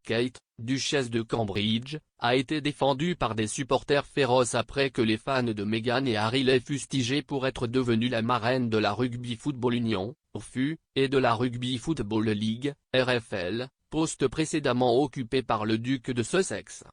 Kate, duchesse de Cambridge, a été défendue par des supporters féroces après que les fans de Meghan et Harry l'aient fustigée pour être devenue la marraine de la Rugby Football Union, RFU, et de la Rugby Football League, RFL, poste précédemment occupé par le duc de Sussex.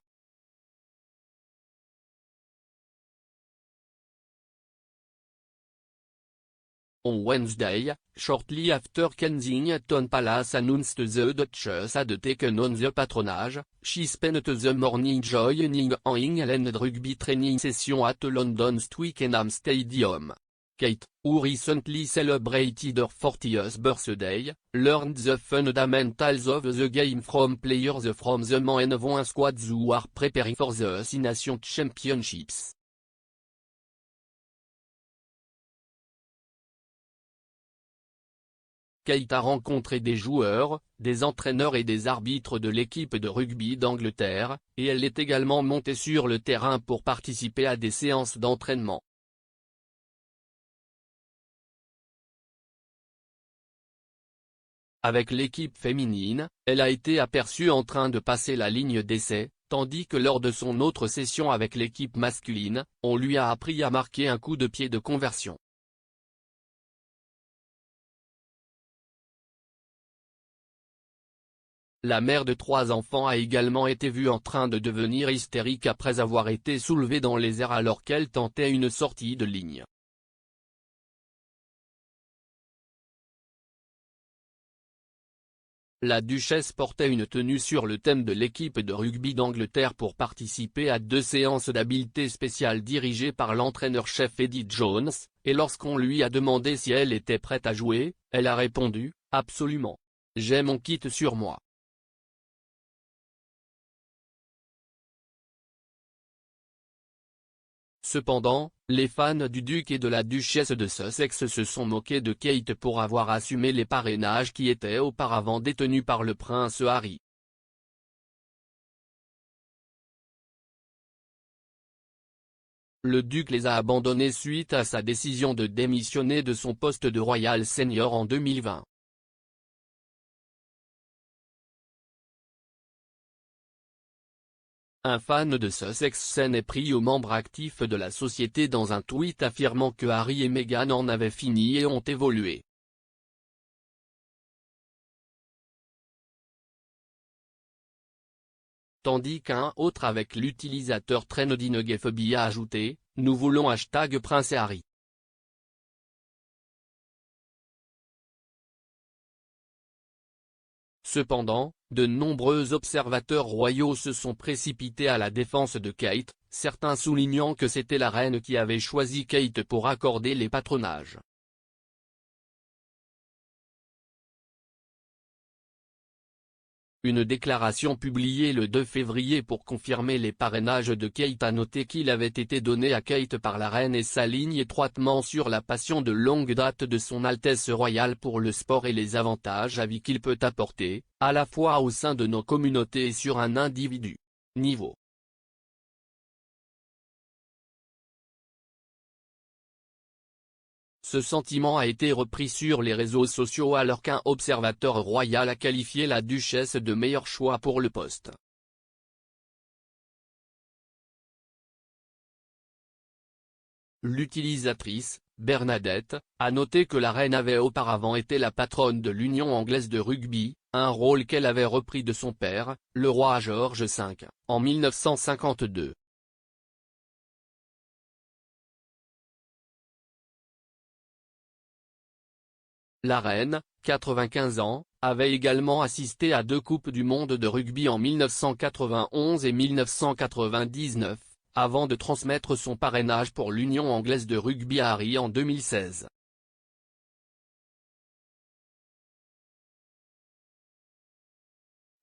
On Wednesday, shortly after Kensington Palace announced the Duchess had taken on the patronage, she spent the morning joining an England rugby training session at London's Twickenham Stadium. Kate, who recently celebrated her 40th birthday, learned the fundamentals of the game from players from the Men 20 squads who are preparing for the Six Nations Championships. Kate a rencontré des joueurs, des entraîneurs et des arbitres de l'équipe de rugby d'Angleterre, et elle est également montée sur le terrain pour participer à des séances d'entraînement. Avec l'équipe féminine, elle a été aperçue en train de passer la ligne d'essai, tandis que lors de son autre session avec l'équipe masculine, on lui a appris à marquer un coup de pied de conversion. La mère de 3 enfants a également été vue en train de devenir hystérique après avoir été soulevée dans les airs alors qu'elle tentait une sortie de ligne. La duchesse portait une tenue sur le thème de l'équipe de rugby d'Angleterre pour participer à 2 séances d'habileté spéciales dirigées par l'entraîneur-chef Eddie Jones, et lorsqu'on lui a demandé si elle était prête à jouer, elle a répondu « Absolument. J'ai mon kit sur moi. » Cependant, les fans du duc et de la duchesse de Sussex se sont moqués de Kate pour avoir assumé les parrainages qui étaient auparavant détenus par le prince Harry. Le duc les a abandonnés suite à sa décision de démissionner de son poste de Royal Senior en 2020. Un fan de Sussex s'en est pris aux membres actifs de la société dans un tweet affirmant que Harry et Meghan en avaient fini et ont évolué. Tandis qu'un autre avec l'utilisateur TrendingGeFB a ajouté « Nous voulons #Prince Harry ». Cependant, de nombreux observateurs royaux se sont précipités à la défense de Kate, certains soulignant que c'était la reine qui avait choisi Kate pour accorder les patronages. Une déclaration publiée le 2 février pour confirmer les parrainages de Kate a noté qu'il avait été donné à Kate par la reine et s'aligne étroitement sur la passion de longue date de son Altesse royale pour le sport et les avantages à vie qu'il peut apporter, à la fois au sein de nos communautés et sur un individu. Niveau. Ce sentiment a été repris sur les réseaux sociaux alors qu'un observateur royal a qualifié la duchesse de meilleur choix pour le poste. L'utilisatrice, Bernadette, a noté que la reine avait auparavant été la patronne de l'Union anglaise de rugby, un rôle qu'elle avait repris de son père, le roi George V, en 1952. La reine, 95 ans, avait également assisté à 2 Coupes du monde de rugby en 1991 et 1999, avant de transmettre son parrainage pour l'Union anglaise de rugby à Harry en 2016.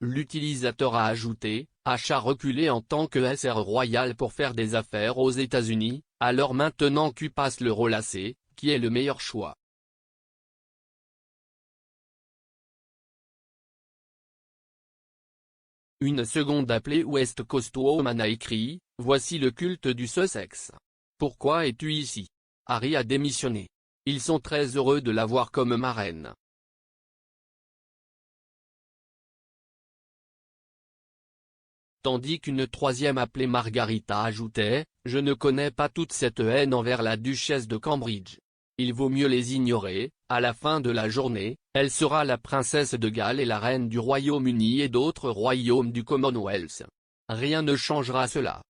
L'utilisateur a ajouté « Achat reculé en tant que SR royal pour faire des affaires aux États-Unis, alors maintenant Q passe le relacé, qui est le meilleur choix ». Une seconde appelée West Coast Woman a écrit « Voici le culte du Sussex. Pourquoi es-tu ici? Harry a démissionné. Ils sont très heureux de l'avoir comme marraine. » tandis qu'une troisième appelée Margarita ajoutait « Je ne connais pas toute cette haine envers la duchesse de Cambridge. Il vaut mieux les ignorer, à la fin de la journée, elle sera la princesse de Galles et la reine du Royaume-Uni et d'autres royaumes du Commonwealth. Rien ne changera cela. »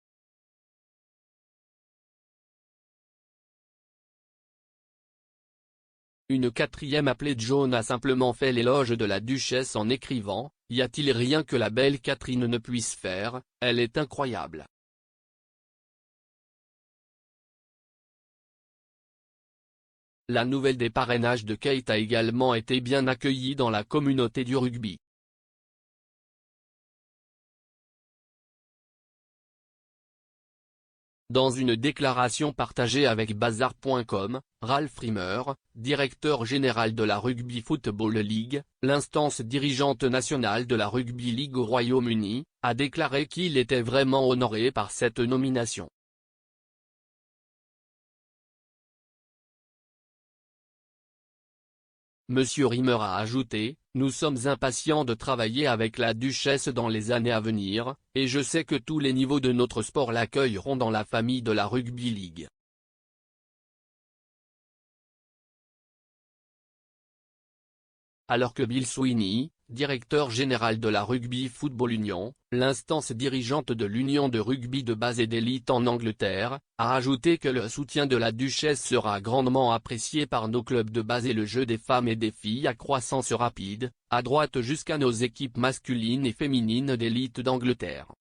Une quatrième appelée Joan a simplement fait l'éloge de la duchesse en écrivant « Y a-t-il rien que la belle Catherine ne puisse faire, elle est incroyable. » La nouvelle des parrainages de Kate a également été bien accueillie dans la communauté du rugby. Dans une déclaration partagée avec Bazar.com, Ralph Rimmer, directeur général de la Rugby Football League, l'instance dirigeante nationale de la Rugby League au Royaume-Uni, a déclaré qu'il était vraiment honoré par cette nomination. Monsieur Rimmer a ajouté, « Nous sommes impatients de travailler avec la duchesse dans les années à venir, et je sais que tous les niveaux de notre sport l'accueilleront dans la famille de la Rugby League. » Alors que Bill Sweeney, directeur général de la Rugby Football Union, l'instance dirigeante de l'Union de rugby de base et d'élite en Angleterre, a ajouté que le soutien de la duchesse sera grandement apprécié par nos clubs de base et le jeu des femmes et des filles à croissance rapide, à droite jusqu'à nos équipes masculines et féminines d'élite d'Angleterre.